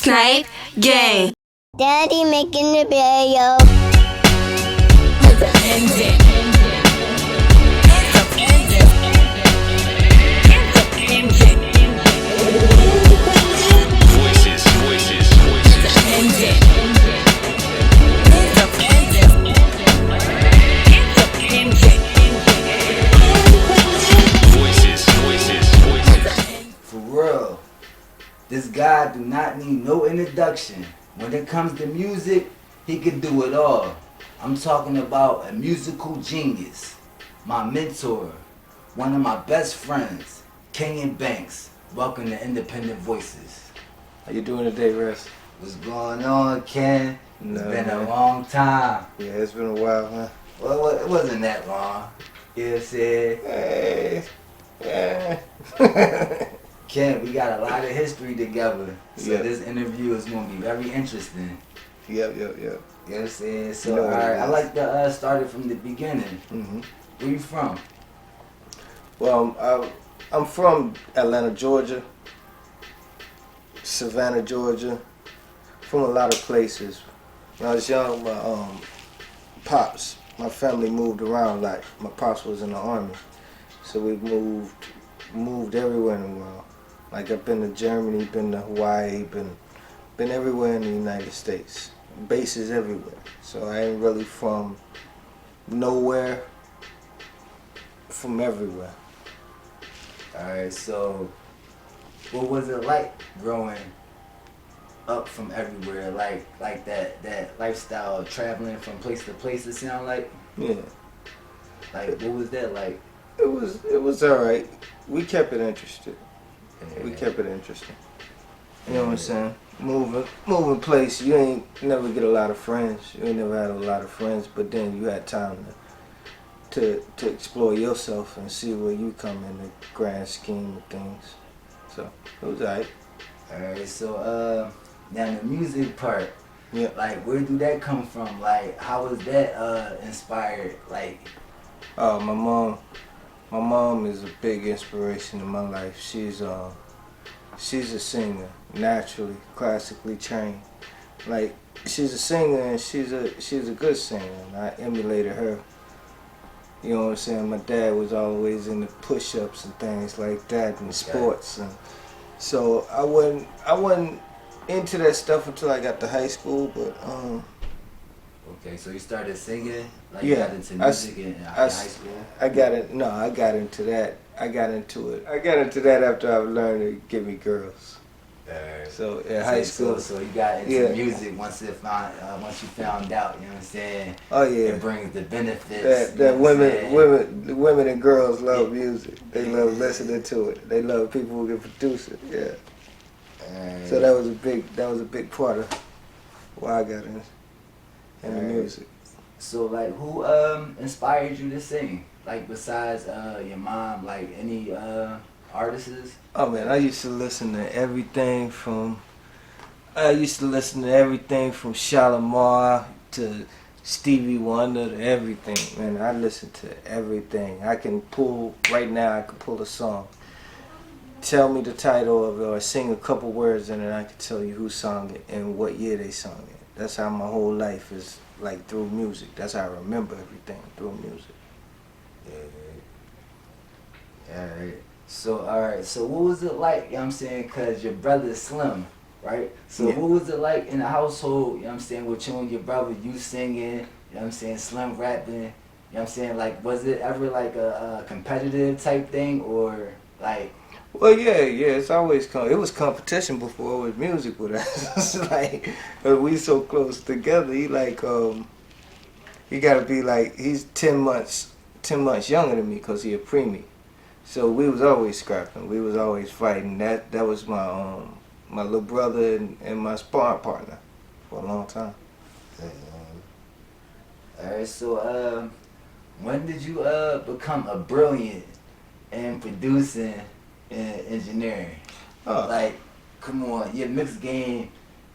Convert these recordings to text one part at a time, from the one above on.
Snypegang. Daddy making the video. Voycez. For real, this guy do not need no introduction. When it comes to music, he can do it all. I'm talking about a musical genius, my mentor, one of my best friends, Kenyon Banks. Welcome to Independent Voices. How you doing today, Russ? What's going on, Ken? It's been man. a long time. Yeah, it's been a while, huh? Well, it wasn't that long. You know what I'm saying? Hey, yeah. Ken, we got a lot of history together. So Yeah. this interview is going to be very interesting. Yep. You know what I'm saying? So, You know what it alright, I is. like to start it from the beginning. Mm-hmm. Where you from? Well, I'm from Atlanta, Georgia, Savannah, Georgia, from a lot of places. When I was young, my family moved around a lot. My pops was in the army, so we moved everywhere in the world. Like I've been to Germany, been to Hawaii, been everywhere in the United States. Bases everywhere. So I ain't really from nowhere, from everywhere. Alright, so what was it like growing up from everywhere? Like that lifestyle of traveling from place to place, it sound like? Yeah. Like, what was that like? It was alright. We kept it interesting. We kept it interesting. You know what I'm saying? Moving place, you never get a lot of friends. You ain't never had a lot of friends, but then you had time to explore yourself and see where you come in the grand scheme of things. So it was alright. Alright, so now the music part. Yeah. Like, where do that come from? Like, how was that inspired? Like, My mom is a big inspiration in my life. She's a singer, naturally, classically trained. Like, she's a singer and she's a good singer, and I emulated her. You know what I'm saying? My dad was always into push-ups and things like that and sports, and so I wasn't into that stuff until I got to high school. But okay, so you started singing, like yeah, you got into music in high school? I got into that. I got into it. I got into that after I learned to give me girls. So in high school. So you got into Yeah. music once you found out, you know what I'm saying? Oh yeah. It brings the benefits. That women and girls love music. They love listening to it. They love people who can produce it. Yeah. So that was a big part of why I got in the music. So like, who inspired you to sing? Like, besides your mom, like any artists? Oh man, I used to listen to everything from Shalimar to Stevie Wonder to everything. Man, I listen to everything. I can pull a song. Tell me the title of it or sing a couple words in it, I can tell you who sung it and what year they sung it. That's how my whole life is, like, through music. That's how I remember everything, through music. Alright. So what was it like, you know what I'm saying? Cause your brother's Slim, right? So Yeah. what was it like in the household, you know what I'm saying, with you and your brother, you singing, you know what I'm saying, Slim rapping, you know what I'm saying? Like, was it ever like a competitive type thing, or like? Well, yeah, it's always it was competition before it was music with us. It's like, but we so close together. He like, he gotta be like, he's 10 months younger than me because he a preemie. So we was always scrapping. We was always fighting. That was my my little brother and my sparring partner for a long time. Alright, so when did you become a brilliant in producing and engineering? Like, come on, your mix game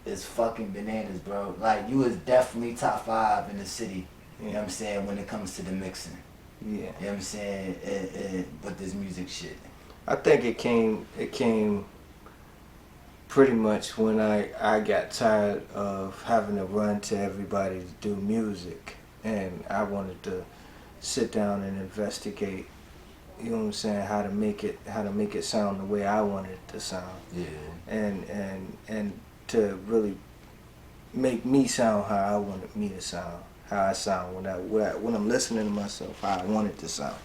is fucking bananas, bro. Like, you was definitely top 5 in the city. You know what I'm saying, when it comes to the mixing. Yeah. You know what I'm saying? With this music shit. I think it came pretty much when I got tired of having to run to everybody to do music, and I wanted to sit down and investigate, you know what I'm saying, how to make it sound the way I wanted it to sound. Yeah. And to really make me sound how I wanted me to sound, how I sound when I'm listening to myself, how I want it to sound.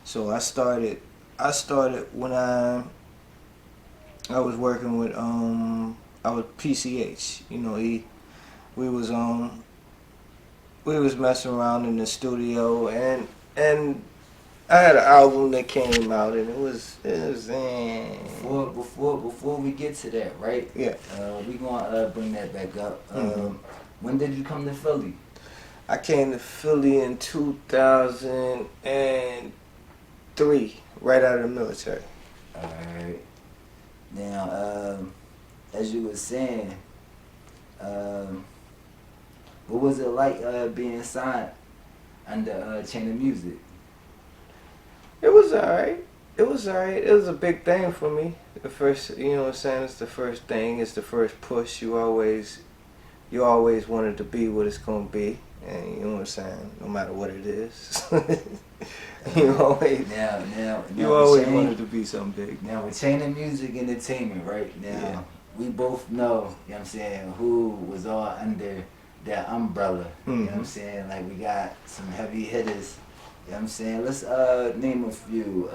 So I started when I was working with I was PCH, you know, we was messing around in the studio, and I had an album that came out, and it was Before we get to that, right? Yeah. We gonna bring that back up. When did you come to Philly? I came to Philly in 2003, right out of the military. Alright. Now, as you were saying, what was it like being signed under Chain of Music? It was alright. It was alright. It was a big thing for me. The first, you know what I'm saying, it's the first thing, it's the first push. You always wanted to be what it's gonna be. And you know what I'm saying, no matter what it is. you always wanted to be something big. Now with Chain of Music Entertainment, right? Now Yeah. we both know, you know what I'm saying, who was all under that umbrella. You know what I'm saying? Like we got some heavy hitters. You know what I'm saying? Let's name a few.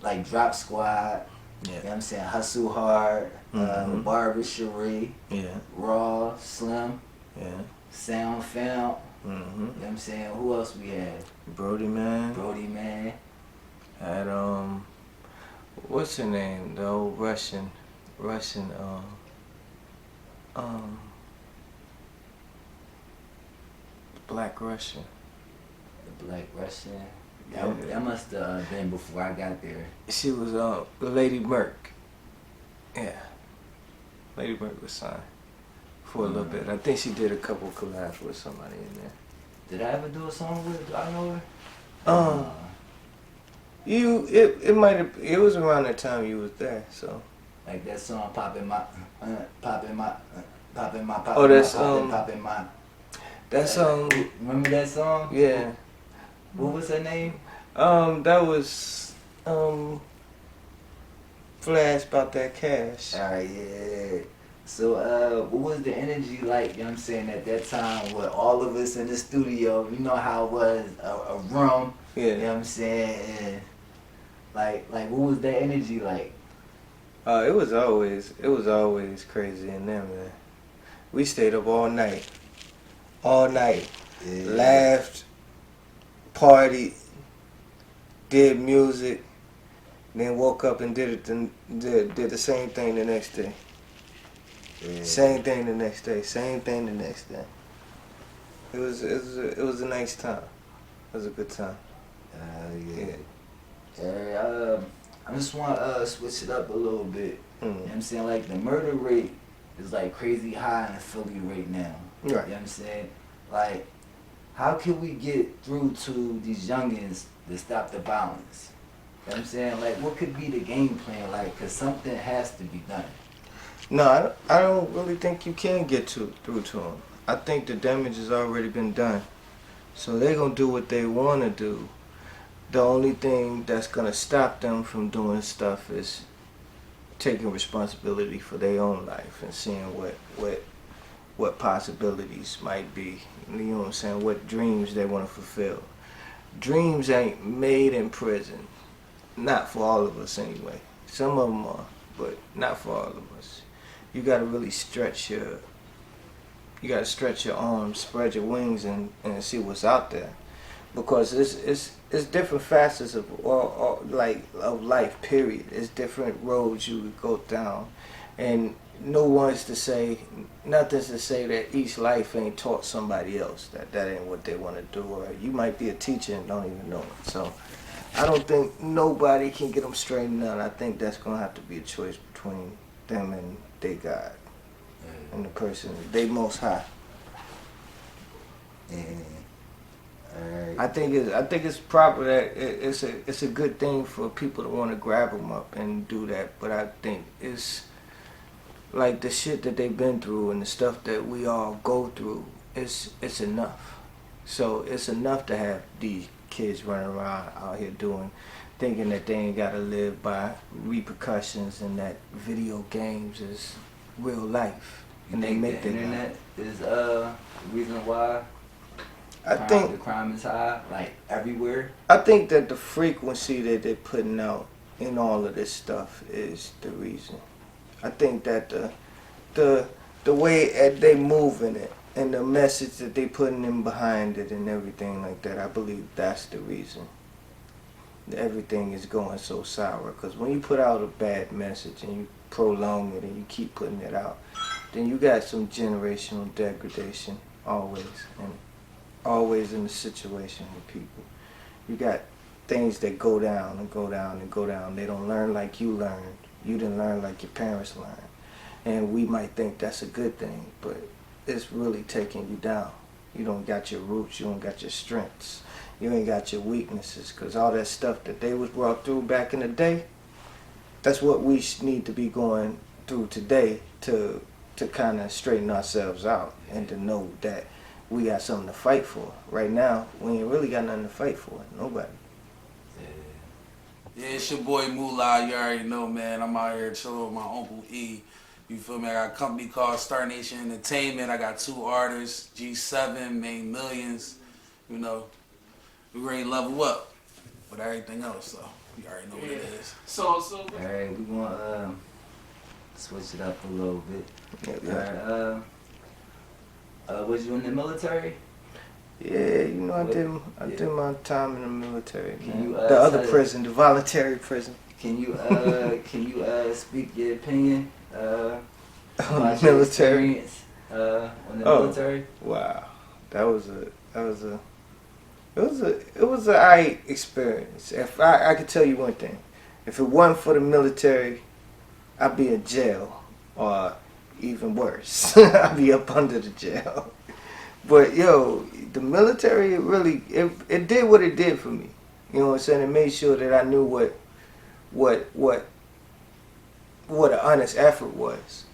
Like Drop Squad. Yeah. You know what I'm saying? Hustle Hard. Barber Cherie. Yeah. Raw, Slim. Yeah. Sound Found. You know Mm-hmm. what I'm saying? Who else we had? Brody Man. Brody Man. Had what's her name? The old Russian Black Russian. The Black Russian. Yeah. That must have been before I got there. She was Lady Merc. Yeah. Lady Merc was signed for a little bit. I think she did a couple collabs with somebody in there. Did I ever do a song with her? Do I know her? It might have. It was around the time you was there, so. Like that song, poppin' my. Oh, that's poppin' my. That's Remember that song? Yeah. What was her name? That was Flash about that cash. Alright, yeah. So, what was the energy like, you know what I'm saying, at that time with all of us in the studio? You know how it was, a room, Yeah. you know what I'm saying? And like, what was that energy like? It was always crazy in there, man. We stayed up all night. Yeah. Laughed, partied, did music, then woke up and did the same thing the next day. Yeah. Same thing the next day. It was a nice time. It was a good time. Yeah. I just want to switch it up a little bit. You know what I'm saying? Like, the murder rate is like crazy high in Philly right now. Right. You know what I'm saying? Like, how can we get through to these youngins to stop the violence? You know what I'm saying? Like, what could be the game plan? Like, because something has to be done. No, I don't really think you can get through to them. I think the damage has already been done. So they're going to do what they want to do. The only thing that's going to stop them from doing stuff is taking responsibility for their own life and seeing what possibilities might be. You know what I'm saying? What dreams they want to fulfill. Dreams ain't made in prison. Not for all of us anyway. Some of them are, but not for all of us. You got to really stretch your arms, spread your wings, and see what's out there, because it's different facets of life. Period. It's different roads you would go down, and nothing's to say that each life ain't taught somebody else that ain't what they want to do, or you might be a teacher and don't even know it. So I don't think nobody can get them straightened out. I think that's gonna have to be a choice between them and their God and the person they most high. I think it's proper that it's a good thing for people to want to grab them up and do that, but I think it's like the shit that they've been through and the stuff that we all go through, it's enough. So it's enough to have these kids running around out here thinking that they ain't gotta live by repercussions and that video games is real life. And they make the internet is the reason why the crime is high, like everywhere. I think that the frequency that they're putting out in all of this stuff is the reason. I think that the way they move in it and the message that they putting in behind it and everything like that, I believe that's the reason everything is going so sour. Because when you put out a bad message and you prolong it and you keep putting it out, then you got some generational degradation always, and always in the situation with people. You got things that go down and go down and go down. They don't learn like you learned. You didn't learn like your parents learned. And we might think that's a good thing, but it's really taking you down. You don't got your roots, you don't got your strengths, you ain't got your weaknesses, because all that stuff that they was brought through back in the day, that's what we need to be going through today to kind of straighten ourselves out and to know that we got something to fight for. Right now, we ain't really got nothing to fight for. Nobody. Yeah, it's your boy Moolah. You already know, man. I'm out here chilling with my Uncle E. You feel me? I got a company called Star Nation Entertainment. I got 2 artists, G7, made millions. You know, we ready to level up with everything else, so you already know what it is. So. Alright, we gonna switch it up a little bit. Yeah. Alright, was you in the military? Yeah, you know, I did my time in the military, man. You, the other prison, the voluntary prison. Can you speak your opinion on about the your military? experience on the military? Wow, it was a alright experience. If I could tell you one thing, if it wasn't for the military, I'd be in jail, or even worse, I'd be up under the jail. But yo, the military, it did what it did for me. You know what I'm saying? It made sure that I knew what an honest effort was.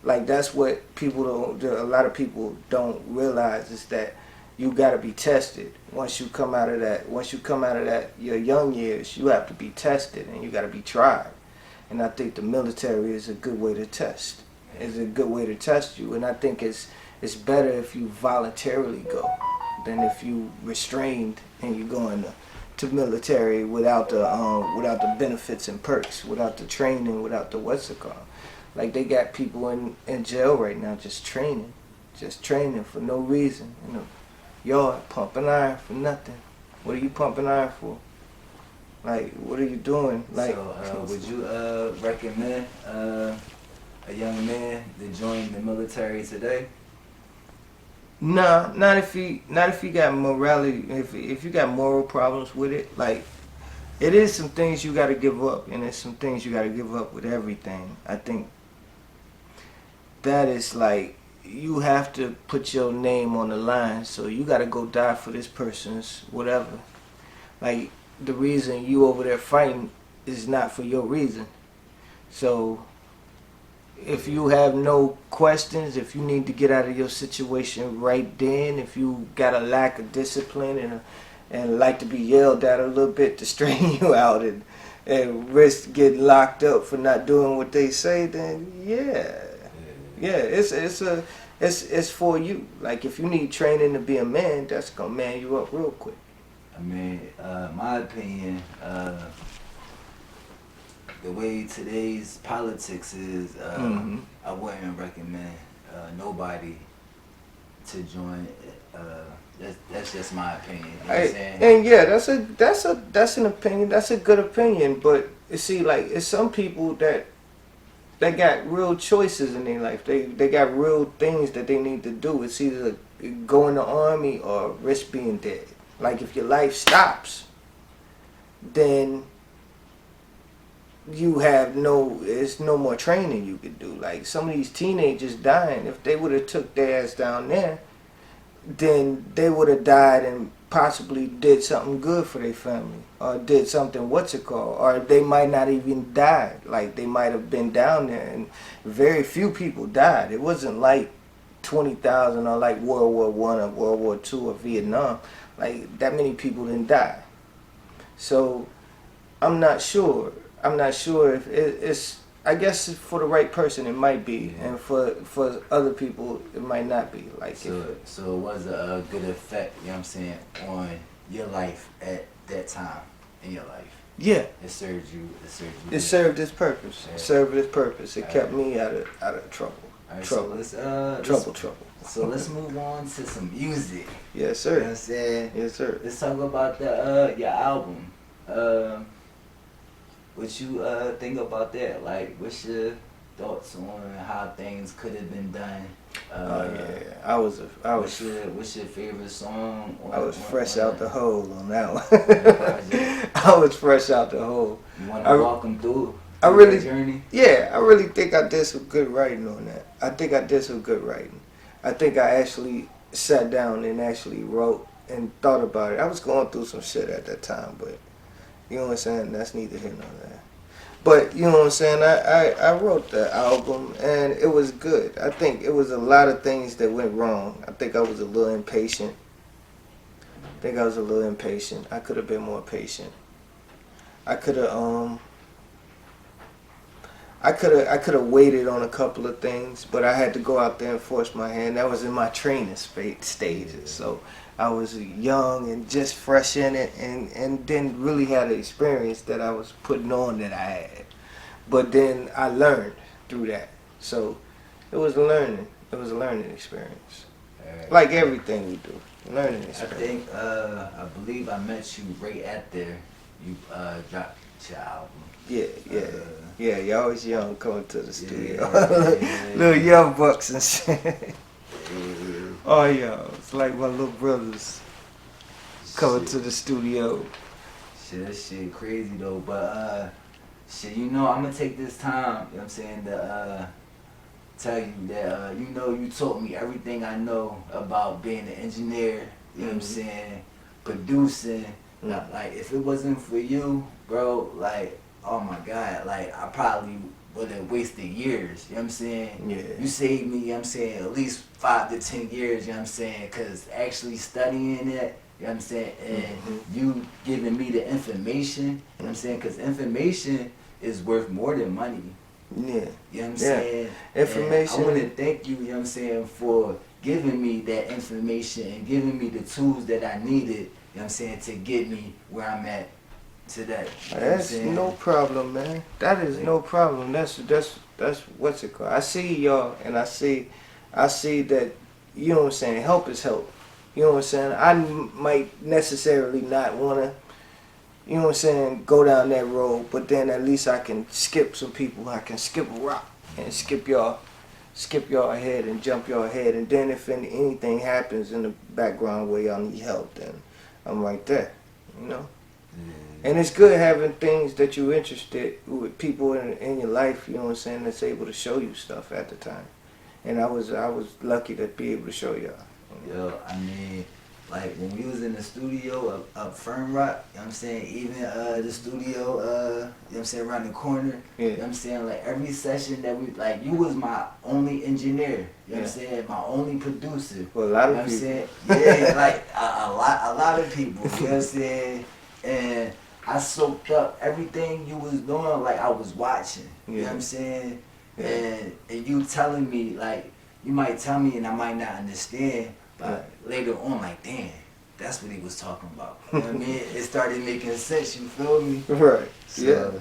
Like, that's what a lot of people don't realize, is that you gotta be tested. Once you come out of that, your young years, you have to be tested and you gotta be tried. And I think the military is a good way to test. It's a good way to test you. And I think it's better if you voluntarily go than if you restrained and you're going to military without the benefits and perks, without the training, without the what's it called. Like, they got people in jail right now just training for no reason. You know, y'all pumping iron for nothing. What are you pumping iron for? Like, what are you doing? Like, so, would you recommend a young man to join the military today? Nah, not if you got morality, if you got moral problems with it. Like, it is some things you got to give up, and there's some things you got to give up with everything. I think that is like, you have to put your name on the line, so you got to go die for this person's whatever. Like, the reason you over there fighting is not for your reason. So if you have no questions, if you need to get out of your situation right then, if you got a lack of discipline and like to be yelled at a little bit to straighten you out and risk getting locked up for not doing what they say, then yeah, it's for you. Like, if you need training to be a man, that's gonna man you up real quick. I mean, my opinion, the way today's politics is, I wouldn't recommend nobody to join. That's just my opinion. You know what I'm saying? And yeah, that's an opinion. That's a good opinion. But you see, like, it's some people that got real choices in their life. They got real things that they need to do. It's either go in the army or risk being dead. Like, if your life stops, then it's no more training you could do. Like, some of these teenagers dying, if they would have took their ass down there, then they would have died possibly did something good for their family, or did something or they might not even die. Like they might have been down there, and very few people died. It wasn't like 20,000 or like World War I or World War II or Vietnam. Like that many people didn't die. So I'm not sure. I'm not sure if it's. I guess for the right person it might be, and for other people it might not be. Like so it was a good effect, you know what I'm saying, on your life at that time in your life. Yeah. It served you. It served its purpose. Yeah. It served its purpose. It All kept right. me out of trouble. All right, Trouble. So Trouble. So let's move on to some music. Yes, You know what sir. I'm saying? Yes, sir. Let's talk about your album. What you think about that? Like, what's your thoughts on how things could have been done? I was. What's your favorite song? I was fresh out the hole on that one. project? I was fresh out the hole. You want to walk them through? I really- that journey. Yeah, I really think I did some good writing on that. I think I did some good writing. I think I actually sat down and actually wrote and thought about it. I was going through some shit at that time, but you know what I'm saying? That's neither here nor there. But you know what I'm saying? I wrote the album and it was good. I think it was a lot of things that went wrong. I think I was a little impatient. I could have been more patient. I could have waited on a couple of things, but I had to go out there and force my hand. That was in my training stages. So I was young and just fresh in it, and didn't really have the experience that I was putting on that I had. But then I learned through that. So it was learning. It was a learning experience. Like everything we do. Learning experience. I believe I met you right after you dropped your album. Yeah, y'all was young coming to the studio. Yeah. Little young bucks and shit. Yeah. Oh yeah, it's like my little brothers coming to the studio. Shit, that shit crazy though, but shit, you know, I'm gonna take this time, you know what I'm saying, to tell you that, you know, you taught me everything I know about being an engineer, you know what I'm saying, producing. Like, if it wasn't for you, bro, like, oh my God, like, I probably would have wasted years, you know what I'm saying? Yeah. You saved me, you know what I'm saying, at least 5 to 10 years, you know what I'm saying, because actually studying it, you know what I'm saying, and you giving me the information, you know what I'm saying, because information is worth more than money. Yeah. You know what I'm saying? Information. And I want to thank you, you know what I'm saying, for giving me that information and giving me the tools that I needed, you know what I'm saying, to get me where I'm at today. You know what I'm That's saying? no problem, man. That is no problem. That's what's it called. I see y'all, and I see that, you know what I'm saying, help is help. You know what I'm saying? I might necessarily not want to, you know what I'm saying, go down that road, but then at least I can skip some people. I can skip a rock and skip y'all ahead and jump y'all ahead. And then if anything happens in the background where y'all need help, then I'm right there, you know? And it's good having things that you're interested with, people in your life, you know what I'm saying, that's able to show you stuff at the time. And I was lucky to be able to show y'all. Yo, I mean, like, when we was in the studio up Fern Rock, you know what I'm saying, even the studio, you know what I'm saying, around the corner, you know what I'm saying, like, every session that we, like, you was my only engineer, you know what I'm saying, my only producer. Well, a lot of you know people. what I'm saying? Yeah, like, a lot of people, you know what I'm saying, and I soaked up everything you was doing, like, I was watching, you know what I'm saying, and you telling me, like, you might tell me and I might not understand, but later on, like, damn, that's what he was talking about. You know what I mean? It started making sense, you feel me? Right. So,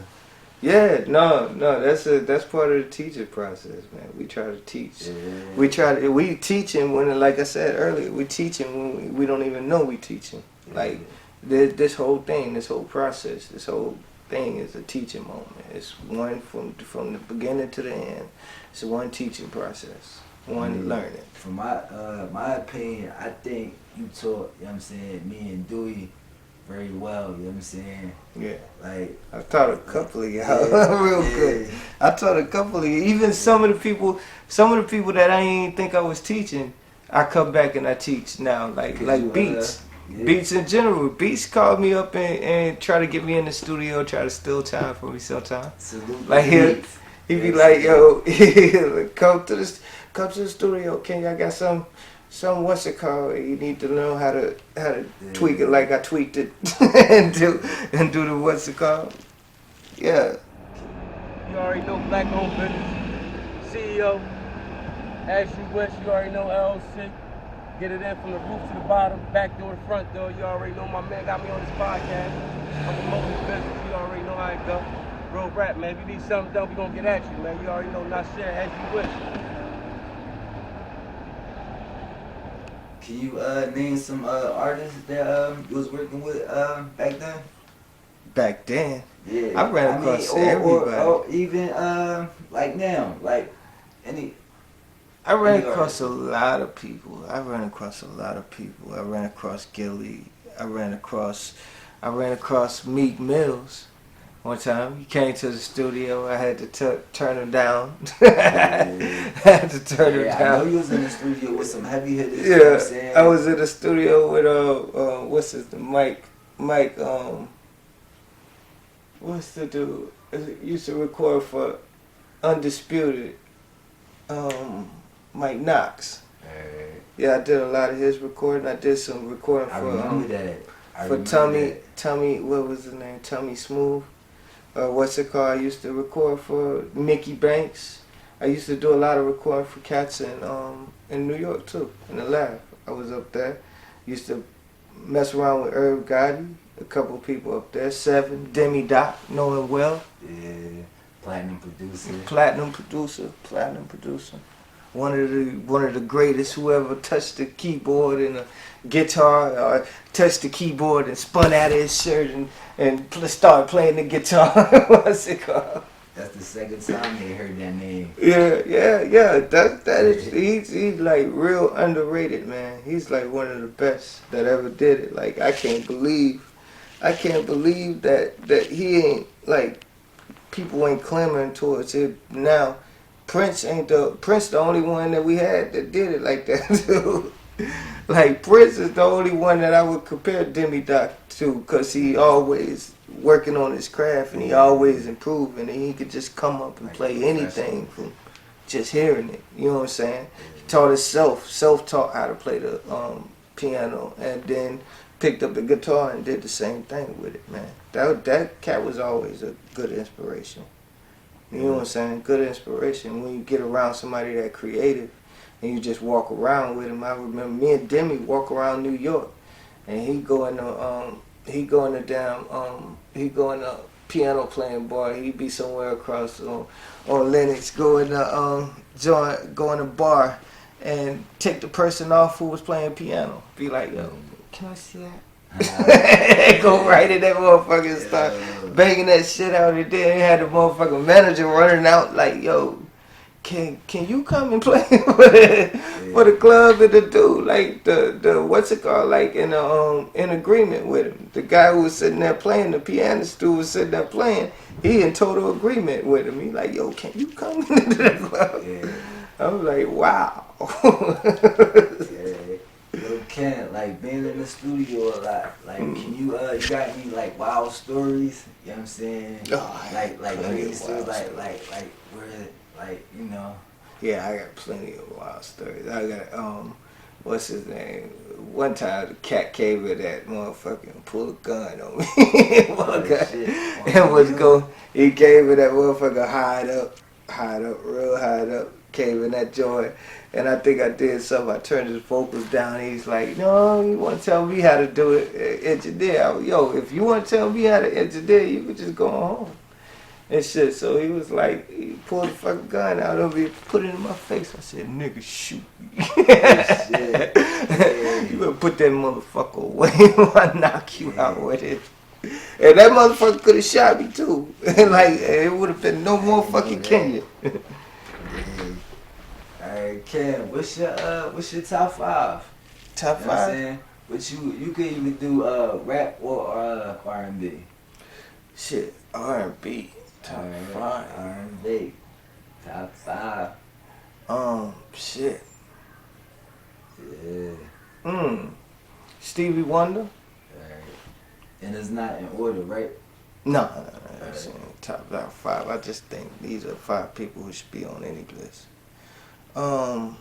Yeah, no, that's part of the teaching process, man. We try to teach. Yeah. We teaching when, like I said earlier, we teaching when we don't even know we teaching. Like, this whole thing, this whole process, this whole thing is a teaching moment. It's one from the beginning to the end. It's one teaching process, one learning. From my opinion, I think you taught, you know what I'm saying, me and Dewey very well, you know what I'm saying? Yeah. Like, I taught a couple of y'all real good. I taught a couple of you. Even some of the people that I didn't even think I was teaching, I come back and I teach now, like beats. Beats in general. Beats called me up and try to get me in the studio, try to steal time from me sometimes. Salute Like Beats. he be like, yo, come to the studio, King. I got some what's it called? You need to know how to tweak it like I tweaked it and do the what's it called? Yeah. You already know black owned business. CEO. As you wish, you already know LLC. Get it in from the roof to the bottom, back door to front door. You already know my man got me on this podcast. I'm promoting the business. You already know how it go. Real rap, man. If you need something done, we gonna get at you, man. You already know, not share as you wish. Can you name some artists that you was working with back then? Back then, Yeah, I ran across everybody. Or even like now, like any. I ran Any across artist. a lot of people. I ran across Gilly. I ran across Meek Mills. One time, he came to the studio. I had to turn him down. I had to turn him I down. know you was in the studio with some heavy hitters. You know what I'm saying? Yeah, I was in the studio with what's his name? Mike. What's the dude? Used to record for Undisputed. Mike Knox. Yeah, I did a lot of his recording. I did some recording I for remember that. Tommy. What was his name? Tommy Smooth. What's it called? I used to record for Mickey Banks. I used to do a lot of recording for cats in New York too, in the lab. I was up there. Used to mess around with Herb Gotti, a couple people up there. Seven, Demi Doc, know him well. Yeah, platinum producer. Platinum producer. One of the greatest who ever touched the keyboard and a guitar, or touched the keyboard and spun out of his shirt and started playing the guitar. What's it called? That's the second time they heard that name. Yeah. That is he's like real underrated, man. He's like one of the best that ever did it. Like I can't believe that he ain't like people ain't clamoring towards it now. Prince the only one that we had that did it like that too. Like Prince is the only one that I would compare Demi Doc to, cause he always working on his craft and he always improving and he could just come up and play anything from just hearing it. You know what I'm saying? He taught himself, self-taught how to play the piano and then picked up the guitar and did the same thing with it, man. That cat was always a good inspiration. You know what I'm saying? Good inspiration. When you get around somebody that creative and you just walk around with him. I remember me and Demi walk around New York and he go in the piano playing bar. He'd be somewhere across on Lenox, go in the bar and take the person off who was playing piano. Be like, yo, can I see that? Go right in that motherfucker and start banging that shit out, and then he had the motherfucking manager running out like, yo, can you come and play for the club? And the dude, like the what's it called, like in agreement with him. The guy who was sitting there playing, the pianist who was sitting there playing, he in total agreement with him. He like, yo, can you come into the club? Yeah. I was like, wow. Yo, Ken, like being in the studio a lot, like can you got any like wild stories? You know what I'm saying? Oh, like plenty crazy of stories, wild like where like you know. Yeah, I got plenty of wild stories. I got what's his name? One time the cat came in that motherfucker and pulled a gun on me. He came in that motherfucker real high up, came in that joint. And I think I did something. I turned his vocals down. He's like, no, you want to tell me how to do it, engineer. Yo, if you want to tell me how to engineer, you could just go home. And shit. So he was like, he pulled the fucking gun out of me, put it in my face. I said, nigga, shoot me. You better put that motherfucker away or I knock you out with it. And that motherfucker could have shot me too. Like, it would have been no more fucking Kenya. Alright, Ken, what's your top five? Top You know what I'm five? saying? But you can even do rap or R&B. Shit, R&B. Top five. R&B. Top five. Shit. Yeah. Stevie Wonder. Alright. And it's not in order, right? No. It's in top 5. I just think these are 5 people who should be on any list. Damn.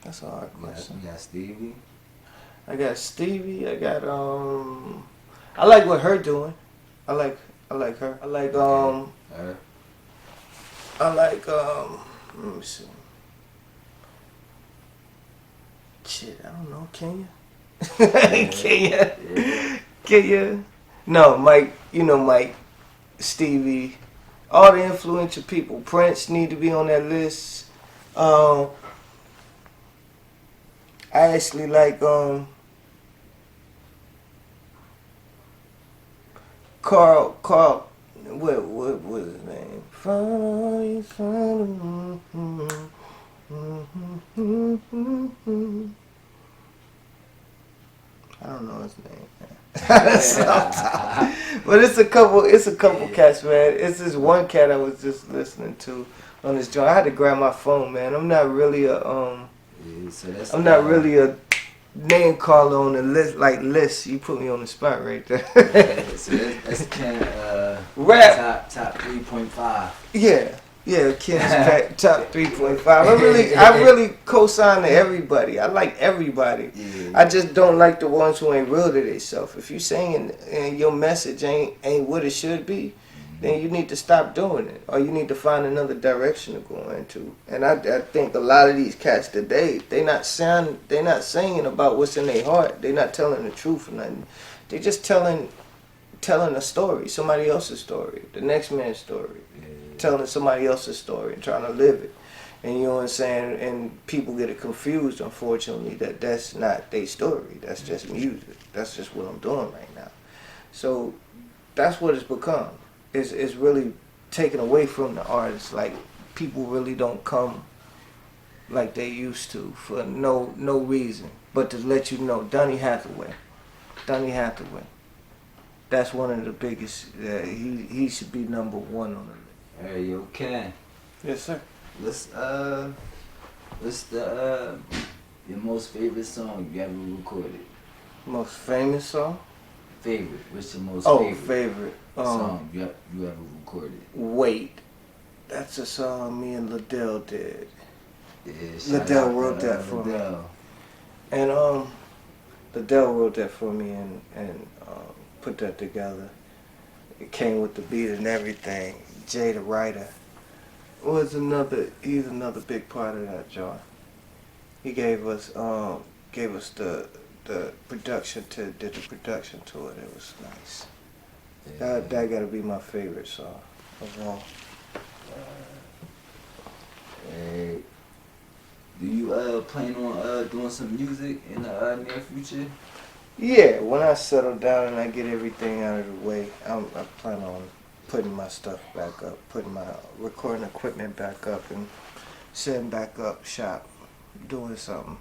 That's a hard question. You got Stevie. I got Stevie. I got I like what her doing. I like her. I like Alright. let me see. Shit, I don't know. Kenya. Kenya. Yeah. Kenya. No, Mike. You know Mike. Stevie. All the influential people. Prince need to be on that list. I actually like Carl, what was his name? I don't know his name, man. But it's a couple cats, man. It's this one cat I was just listening to on this joint. I had to grab my phone, man. I'm not really a name caller on the list. You put me on the spot right there. So that's Ken, Rap. top 3.5. Yeah, Ken's top 3.5. I really co-sign to everybody. I like everybody. Yeah. I just don't like the ones who ain't real to themselves. If you saying and your message ain't what it should be, then you need to stop doing it, or you need to find another direction to go into. And I think a lot of these cats today, they not saying about what's in their heart. They not telling the truth or nothing. They just telling a story, somebody else's story, the next man's story, telling somebody else's story and trying to live it. And you know what I'm saying? And people get it confused, unfortunately, that's not their story. That's just music. That's just what I'm doing right now. So that's what it's become. It's really taken away from the artists. Like, people really don't come like they used to for no reason but to let you know. Donny Hathaway. That's one of the biggest. He should be number 1 on the list. Hey, yo, Ken. Yes, sir. What's your most favorite song you ever recorded? Most famous song? Favorite. What's your most favorite song you ever recorded? Wait. That's a song me and Liddell did. Yeah, Liddell wrote that for me. And Liddell wrote that for me and put that together. It came with the beat and everything. Jay the writer he's another big part of that joint. He gave us the production did the production to it. It was nice. Yeah. That gotta be my favorite song of all. Hey, do you plan on doing some music in the near future? Yeah, when I settle down and I get everything out of the way, I plan on putting my stuff back up, putting my recording equipment back up, and setting back up shop, doing something.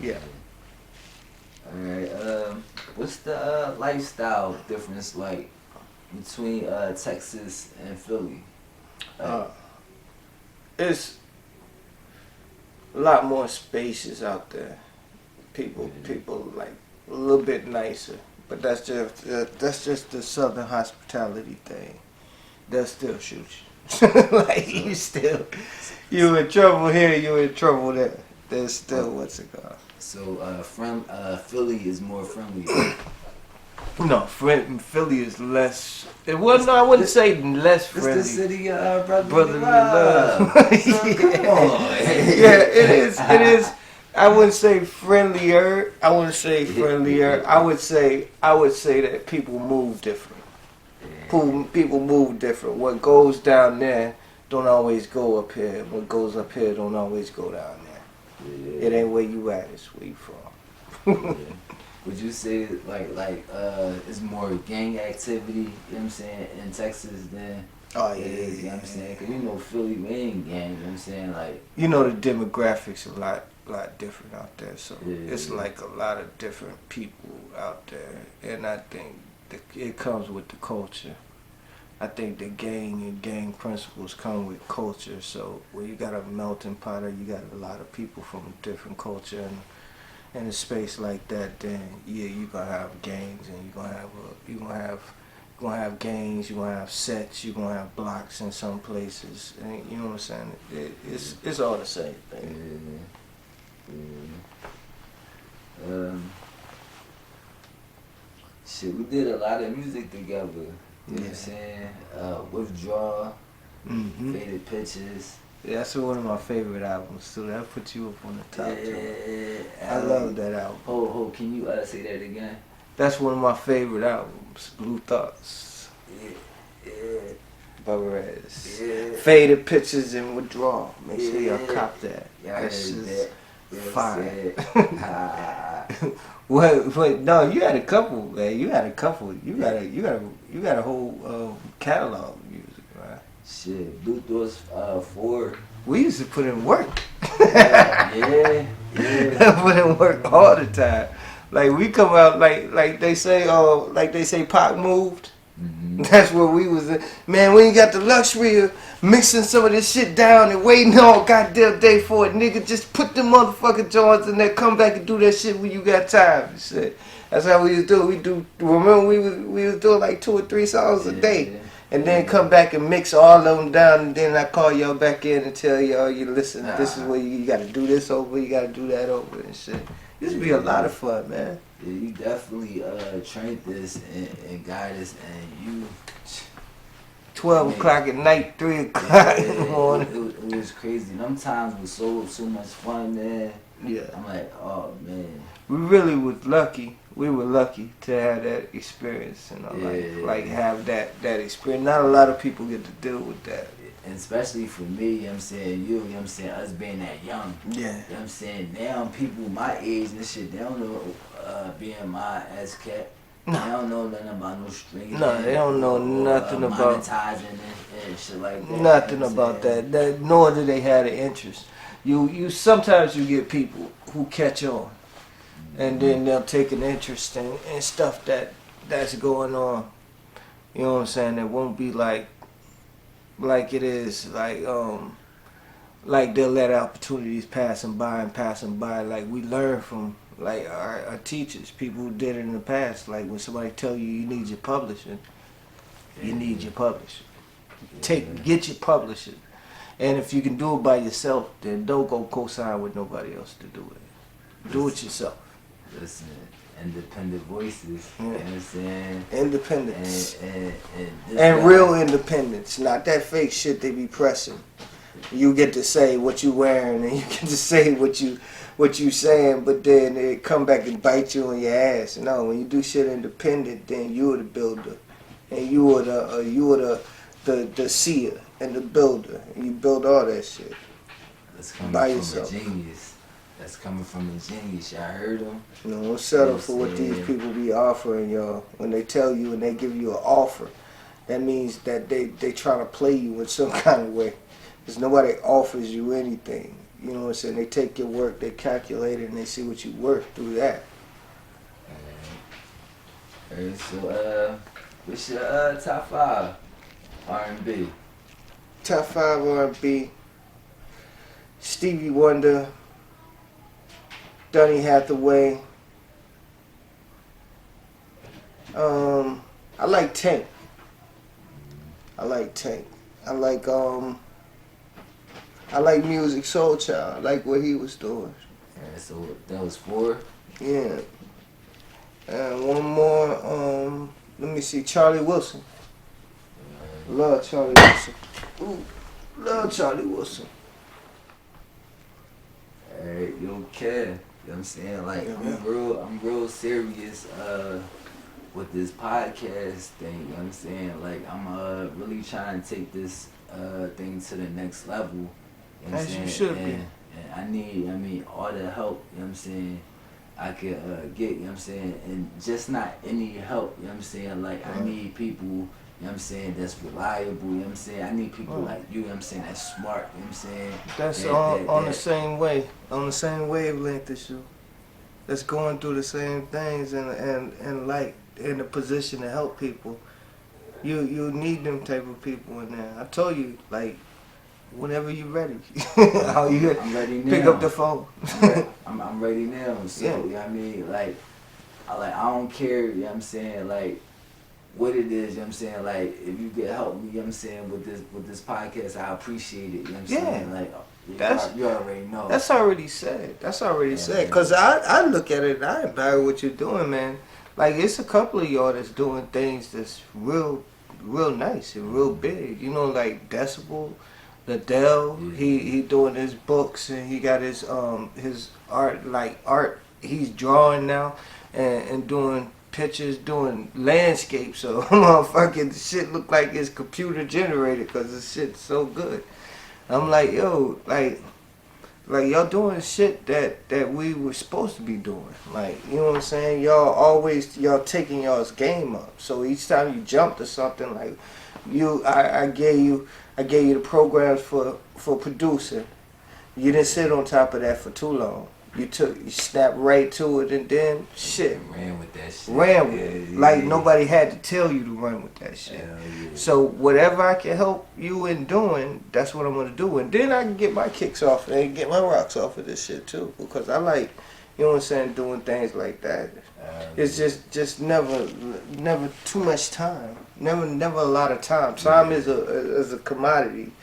Yeah. Alright, what's the lifestyle difference like between Texas and Philly? It's a lot more spaces out there. People like a little bit nicer, but that's just the Southern hospitality thing. They'll still shoot you. Like you in trouble here, you in trouble there. There's still what's it called? So Philly is more friendly. No, Philly is less. I wouldn't say less friendly. It's the city of Brotherly love. love. So come on. Yeah, it is. I wouldn't say friendlier. I wouldn't say friendlier. I would say that people move different. People move different. What goes down there don't always go up here. What goes up here don't always go down there. Yeah. It ain't where you at. It's where you from. Yeah. Would you say it's more gang activity, you know what I'm saying, in Texas than Oh it is, you know what I'm saying? Cause you know Philly, we ain't gang, you know what I'm saying? Like, you know the demographics a lot different out there, so Yeah. it's like a lot of different people out there, and I think it comes with the culture. I think the gang and gang principles come with culture. So when you got a melting pot, or you got a lot of people from different culture, and in a space like that, then yeah, you're gonna have gangs, and you're gonna have gangs, you're gonna have sets, you're gonna have blocks in some places. And you know what I'm saying? It's all the same thing. Yeah. Shit, we did a lot of music together. You know what I'm saying? Withdrawal, Faded Pictures. Yeah, that's one of my favorite albums too. That put you up on the top too. Yeah. I love that album. Can you say that again? That's one of my favorite albums. Blue Thoughts. Yeah. Voycez. Yeah. Faded Pictures and Withdrawal. Make sure y'all cop that. Yeah, That's just that. fire. Wait, no, you had a couple, man. You got a whole catalog of music, right? Shit, Blue Thoughts 4. We used to put in work. Yeah. Put in work all the time. Like we come out like they say Pac moved. That's where we was at. Man, we ain't got the luxury of mixing some of this shit down and waiting all goddamn day for it. Nigga, just put the motherfucking joints in there, come back and do that shit when you got time and shit. That's how we used to do it. Remember we was doing like 2 or 3 songs a day. And then come back and mix all of them down, and then I call y'all back in and tell y'all, you listen, this is where you gotta do this over, you gotta do that over and shit. Used to be a lot of fun, man. Yeah, you definitely trained this and guided us, and you 12 o'clock at night, 3 o'clock in the morning. It was crazy. Them times was so much fun, man. Yeah. I'm like, oh man. We really was lucky. We were lucky to have that experience in our life. Like have that experience. Not a lot of people get to deal with that. And especially for me, you know what I'm saying, you know what I'm saying, us being that young. Yeah. You know what I'm saying? Now people my age and shit, they don't know being my ass cat. No. They don't know nothing about no streaming. No, they don't know nothing about monetizing and shit like that. Nothing you know about that. Nor do they have the interest. You sometimes you get people who catch on, and then they'll take an interest in stuff that's going on. You know what I'm saying? It won't be like it is like they'll let opportunities pass them by. Like we learn from like our teachers, people who did it in the past. Like when somebody tell you need your publishing, you need your publishing. Get your publishing. And if you can do it by yourself, then don't go co-sign with nobody else to do it. Do it yourself. Listen, independent voices. You know what I'm saying? Independence. And real independence. Not that fake shit they be pressing. You get to say what you wearing and you get to say what you saying, but then it come back and bite you on your ass. No, when you do shit independent, then you are the builder. And you are the seer and the builder. And you build all that shit. That's coming by from yourself. A genius. That's coming from a genius. Y'all heard him? You know, don't settle for what these people be offering y'all. When they tell you and they give you an offer, that means that they trying to play you in some kind of way. Because nobody offers you anything. You know what I'm saying? They take your work, they calculate it, and they see what you worth through that. Alright, so what's your top 5 R&B? Top 5 R&B. Stevie Wonder, Donny Hathaway. I like Tank. I like Music Soul Child. I like what he was doing. Alright, so that was 4. Yeah. And one more, let me see, Charlie Wilson. Love Charlie Wilson. Ooh, love Charlie Wilson. Alright, you don't care. You know what I'm saying? Like I'm real serious with this podcast thing, you know what I'm saying? Like I'm really trying to take this thing to the next level. You know what I'm As saying? you should be. And I need all the help, you know what I'm saying, I could get, you know what I'm saying? And just not any help, you know what I'm saying? Like I need people, you know what I'm saying, that's reliable, you know what I'm saying? I need people like you know what I'm saying, that's smart, you know what I'm saying? That's on the same way, on the same wavelength as you. That's going through the same things and like in a position to help people. You need them type of people in there. I told you, like, whenever you ready, how you I'm ready now. pick up the phone. I'm ready now. So Yeah. you know what I mean, like I don't care. You know what I'm saying, like what it is. You know what I'm saying, like if you could help me. You know what I'm saying with this podcast, I appreciate it. You know what I'm saying, like you already know. That's already said. That's already said. Yeah. Cause I look at it and I admire what you're doing, man. Like it's a couple of y'all that's doing things that's real nice and real big. You know, like Decibel, Liddell. He doing his books and he got his art. He's drawing now and doing pictures, doing landscapes. So motherfucking shit look like it's computer generated because the shit's so good. I'm like, yo, like y'all doing shit that we were supposed to be doing. Like, you know what I'm saying? Y'all taking y'all's game up. So each time you jump to something, like I gave you the programs for producing. You didn't sit on top of that for too long. You snapped right to it and then shit. Ran with that shit. Ran with it. Like nobody had to tell you to run with that shit. So whatever I can help you in doing, that's what I'm gonna do. And then I can get my kicks off and get my rocks off of this shit too. Because I like, you know what I'm saying, doing things like that. It's just never too much time. Never a lot of time. Time is a commodity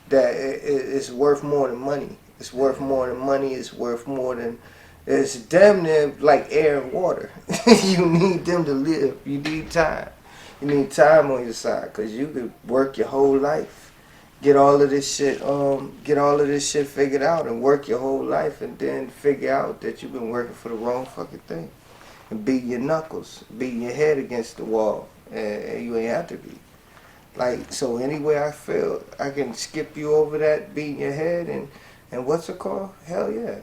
that is worth more than money. It's worth more than money. It's worth more than. It's damn near like air and water. You need them to live. You need time. You need time on your side because you could work your whole life, get all of this shit figured out, and work your whole life, and then figure out that you've been working for the wrong fucking thing, and beat your knuckles, beating your head against the wall, and you ain't have to be. Like so, anyway, I feel I can skip you over that, beating your head and what's it called? Hell yeah.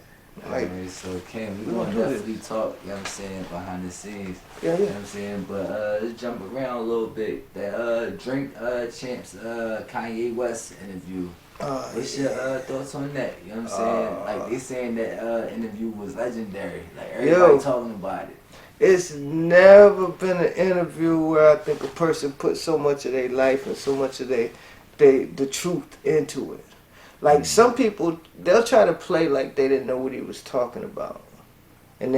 Like, so Cam, we gonna definitely talk, you know what I'm saying, behind the scenes. Yeah. You know what I'm saying? But let's jump around a little bit. That Drink Champs Kanye West interview. What's your thoughts on that? You know what I'm saying? Like they saying that interview was legendary. Like everybody talking about it. It's never been an interview where I think a person put so much of their life and so much of the truth into it. Like some people, they'll try to play like they didn't know what he was talking about, and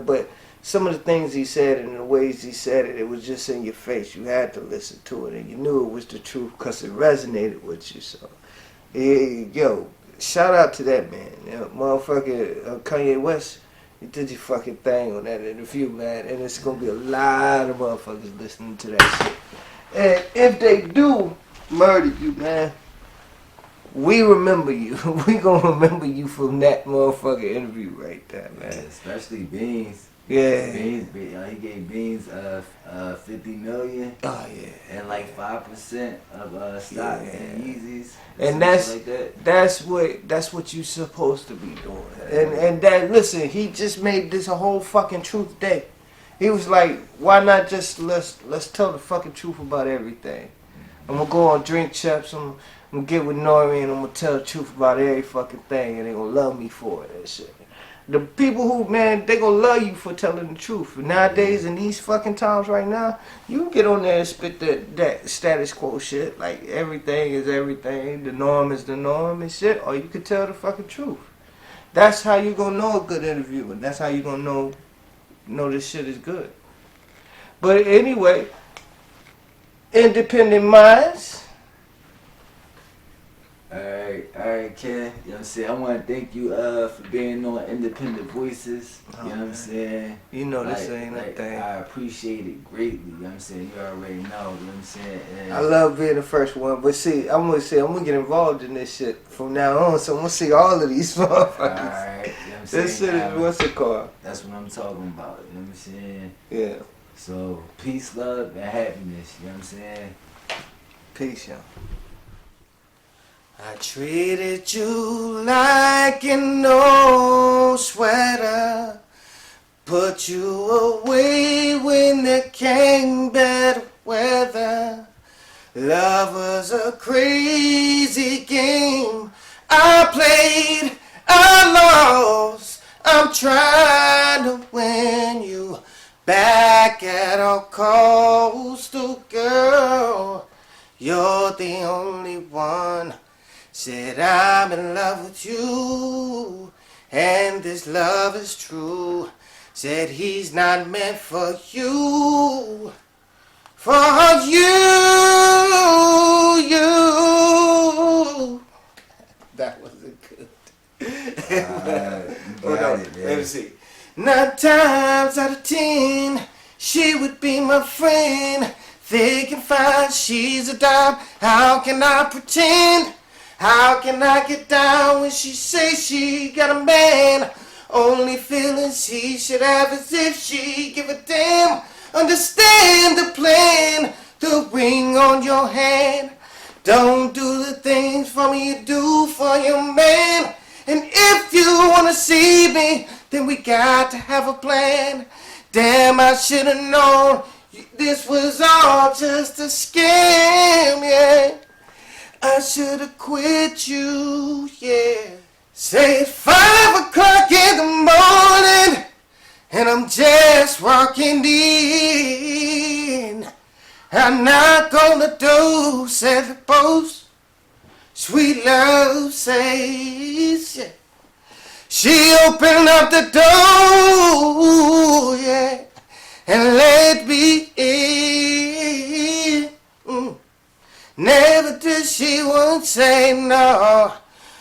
but some of the things he said and the ways he said it, it was just in your face. You had to listen to it, and you knew it was the truth because it resonated with you. So, yo, shout out to that man, motherfucker Kanye West. You did your fucking thing on that interview, man, and it's gonna be a lot of motherfuckers listening to that shit. And if they do murder you, man, we remember you. We gonna remember you from that motherfucking interview right there, man. Yeah, especially Beans. Yeah. Beans, he gave Beans 50 million. Oh yeah. And like 5% of stock in Yeezys. And that's what you supposed to be doing. Yeah. And that listen, he just made this a whole fucking truth day. He was like, why not just let's tell the fucking truth about everything. I'm gonna go on Drink Champs. I'm gonna get with Nori and I'm gonna tell the truth about every fucking thing, and they gonna love me for it and shit. The people who, man, they gonna love you for telling the truth. Nowadays, in these fucking times right now, you can get on there and spit that status quo shit, like everything is everything, the norm is the norm and shit, or you can tell the fucking truth. That's how you gonna know a good interview, and that's how you gonna know this shit is good. But anyway, independent minds. Alright, Ken. You know what I'm saying? I want to thank you for being on Independent Voices. You know what I'm saying? You know this ain't a thing. I appreciate it greatly. You know what I'm saying? You already know. You know what I'm saying? And I love being the first one, but see, I'm gonna get involved in this shit from now on. So I'm gonna see all of these motherfuckers. Alright, you know what I'm saying? This shit is what's it called? That's what I'm talking about. You know what I'm saying? Yeah. So peace, love, and happiness. You know what I'm saying? Peace, y'all. I treated you like an old sweater, put you away when there came better weather. Love was a crazy game I played, I lost. I'm trying to win you back at all costs, oh girl. Said I'm in love with you, and this love is true. Said he's not meant for you, for you. That wasn't good. Hold on, let me see. 9 times out of 10, she would be my friend. Thick and fine, she's a dime. How can I pretend? How can I get down when she says she got a man? Only feelings he should have is if she give a damn. Understand the plan, the ring on your hand. Don't do the things for me you do for your man. And if you wanna see me, then we got to have a plan. Damn, I should've known this was all just a scam, yeah. I should've quit you, yeah. Say it's 5 o'clock in the morning, and I'm just walking in. I knock on the door, said the post, sweet love says, yeah. She opened up the door, yeah, and let me in. Never did she once say no.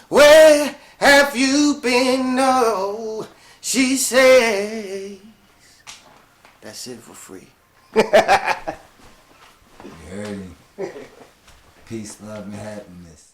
Where have you been? No, she says. That's it for free. You heard him. Peace, love, and happiness.